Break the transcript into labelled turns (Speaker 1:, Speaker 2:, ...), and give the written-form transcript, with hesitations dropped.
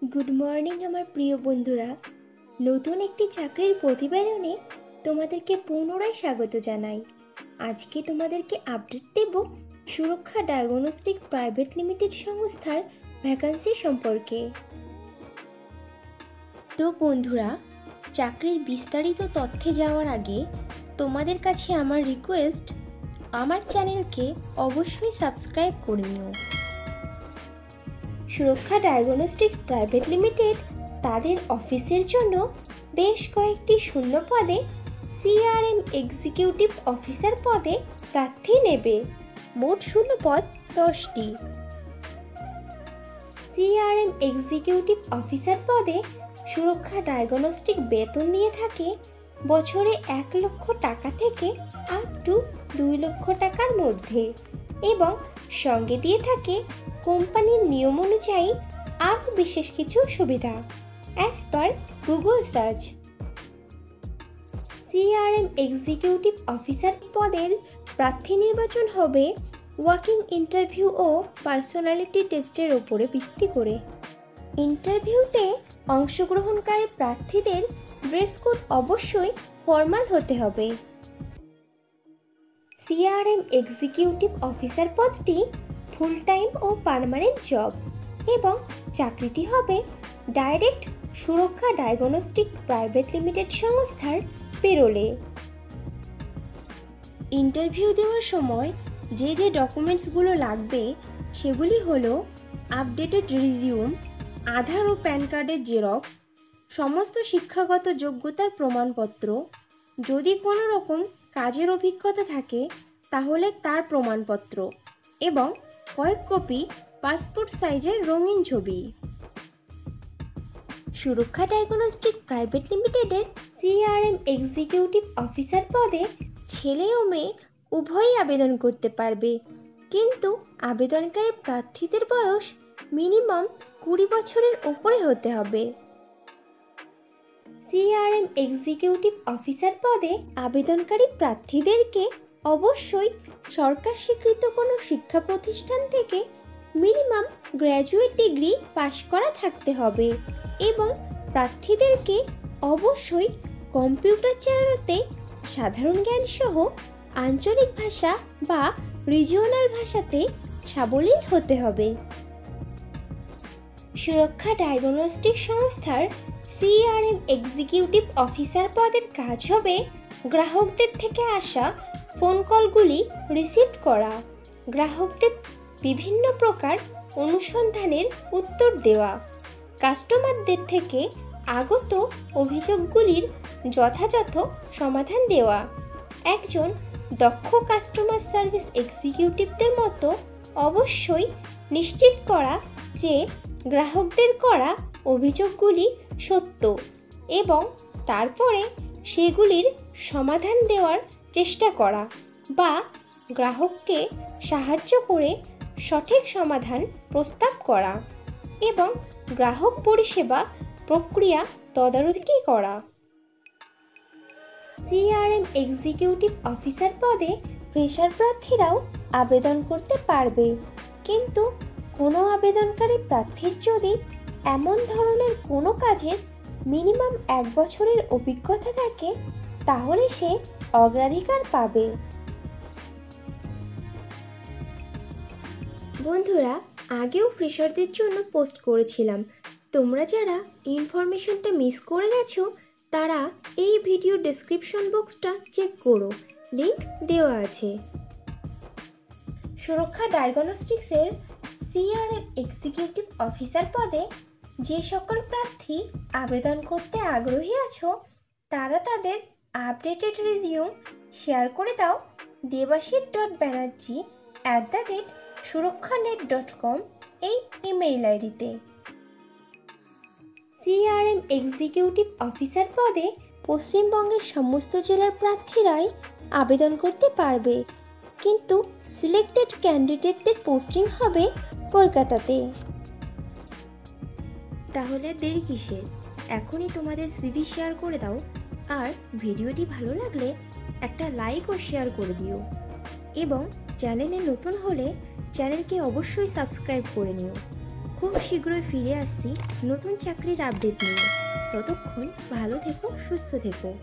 Speaker 1: Good morning আমার প্রিয় বন্ধুরা। নতুন একটি চাকরির প্রতিবেদনে তোমাদেরকে পুনরায় স্বাগত জানাই। আজকে তোমাদেরকে আপডেট দেব সুরক্ষা ডায়াগনস্টিক প্রাইভেট লিমিটেড সংস্থার ভ্যাকান্সি সম্পর্কে। তো বন্ধুরা, চাকরির বিস্তারিত তথ্যে যাওয়ার আগে তোমাদের কাছে আমার রিকোয়েস্ট, আমার চ্যানেলকে অবশ্যই সাবস্ক্রাইব করে নিও। সুরক্ষা ডায়াগনস্টিক প্রাইভেট লিমিটেড তাদের অফিসের জন্য বেশ কয়েকটি শূন্য পদে সিআরএম এক্সিকিউটিভ অফিসার পদে প্রার্থী নেবে। মোট শূন্য পদ 10টি। সিআরএম এক্সিকিউটিভ অফিসার পদে সুরক্ষা ডায়াগনস্টিক বেতন দিয়ে থাকে বছরে 1 লক্ষ টাকা থেকে আপ টু 2 লক্ষ টাকার মধ্যে, এবং সঙ্গে দিয়ে থাকে কোম্পানির নিয়ম অনুযায়ী আরও বিশেষ কিছু সুবিধা as per Google search. CRM executive officer পদের প্রার্থী নির্বাচন হবে ওয়াকিং ইন্টারভিউ ও পার্সোনালিটি টেস্টের ওপরে ভিত্তি করে। ইন্টারভিউতে অংশগ্রহণকারী প্রার্থীদের ড্রেস কোড অবশ্যই ফর্মাল হতে হবে। সিআরএম এক্সিকিউটিভ অফিসার পদটি ফুল টাইম ও পার্মানেন্ট জব, এবং চাকরিটি হবে ডাইরেক্ট সুরক্ষা ডায়াগনস্টিক প্রাইভেট লিমিটেড সংস্থার পেরোলে। ইন্টারভিউ দেওয়ার সময় যে ডকুমেন্টসগুলো লাগবে সেগুলি হলো আপডেটেড রিজিউম, আধার ও প্যান কার্ডের জেরক্স, সমস্ত শিক্ষাগত যোগ্যতার প্রমাণপত্র, যদি কোনো রকম কাজের অভিজ্ঞতা থাকে তাহলে তার প্রমাণপত্র, এবং কয়েক কপি পাসপোর্ট সাইজের রঙিন ছবি। সুরক্ষা ডায়াগনস্টিক প্রাইভেট লিমিটেডের সিআরএম এক্সিকিউটিভ অফিসার পদে ছেলে ও মেয়ে উভয়ই আবেদন করতে পারবে, কিন্তু আবেদনকারী প্রার্থীদের বয়স মিনিমাম 20 বছরের ওপরে হতে হবে। সিআরএম এক্সিকিউটিভ অফিসার পদে আবেদনকারী প্রার্থীদেরকে অবশ্যই সরকার স্বীকৃত কোনো শিক্ষা প্রতিষ্ঠান থেকে মিনিমাম গ্র্যাজুয়েট ডিগ্রি পাশ করা থাকতে হবে, এবং প্রার্থীদেরকে অবশ্যই কম্পিউটার চালানোতে সাধারণ জ্ঞান সহ আঞ্চলিক ভাষা বা রিজিওনাল ভাষাতে সাবলীল হতে হবে। সুরক্ষা ডায়াগনস্টিক সংস্থার সিআরএম এক্সিকিউটিভ অফিসার পদের কাজ হবে গ্রাহকদের থেকে আসা ফোন কলগুলি রিসিভ করা, গ্রাহকদের বিভিন্ন প্রকার অনুসন্ধানের উত্তর দেওয়া, কাস্টমারদের থেকে আগত অভিযোগগুলির যথাযথ সমাধান দেওয়া। একজন দক্ষ কাস্টমার সার্ভিস এক্সিকিউটিভদের মতো অবশ্যই নিশ্চিত করা যে গ্রাহকদের করা অভিযোগগুলি সত্য, এবং তারপরে সেগুলির সমাধান দেওয়ার চেষ্টা করা বা গ্রাহককে সাহায্য করে সঠিক সমাধান প্রস্তাব করা, এবং গ্রাহক পরিষেবা প্রক্রিয়া তদারকি করা। সিআরএম এক্সিকিউটিভ অফিসার পদে ফ্রেশার প্রার্থীরাও আবেদন করতে পারবে, কিন্তু কোনো আবেদনকারী প্রার্থীর যদি এমন ধরনের কোনো কাজের মিনিমাম 1 বছরের অভিজ্ঞতা থাকে তাহলে সে অগ্রাধিকার পাবে। বন্ধুরা, আগেও ফ্রেশারদের জন্য পোস্ট করেছিলাম, তোমরা যারা ইনফরমেশনটা মিস করে গেছো তারা এই ভিডিও ডেসক্রিপশন বক্সটা চেক করো, লিংক দেওয়া আছে। সুরক্ষা ডায়াগনস্টিক্সের সিআরএম এক্সিকিউটিভ অফিসার পদে যে সকল প্রার্থী আবেদন করতে আগ্রহী আছো তারা তাদের আপডেটেড রিজিউম শেয়ার করে দাও debashit.banerjee@surakhanet.com এই ইমেইল আইডিতে। সিআরএম এক্সিকিউটিভ অফিসার পদে পশ্চিমবঙ্গের সমস্ত জেলার প্রার্থীরাই আবেদন করতে পারবে, কিন্তু সিলেক্টেড ক্যান্ডিডেটদের পোস্টিং হবে কলকাতাতে। তাহলে দেরি কিসের, এখনই তোমাদের সিভি শেয়ার করে দাও, আর ভিডিওটি ভালো লাগলে একটা লাইক ও শেয়ার করে দিও, এবং চ্যানেলে নতুন হলে চ্যানেলকে অবশ্যই সাবস্ক্রাইব করে নিও। খুব শীঘ্রই ফিরে আসছি নতুন চাকরির আপডেট নিয়ে। ততক্ষণ ভালো থেকো, সুস্থ থেকো।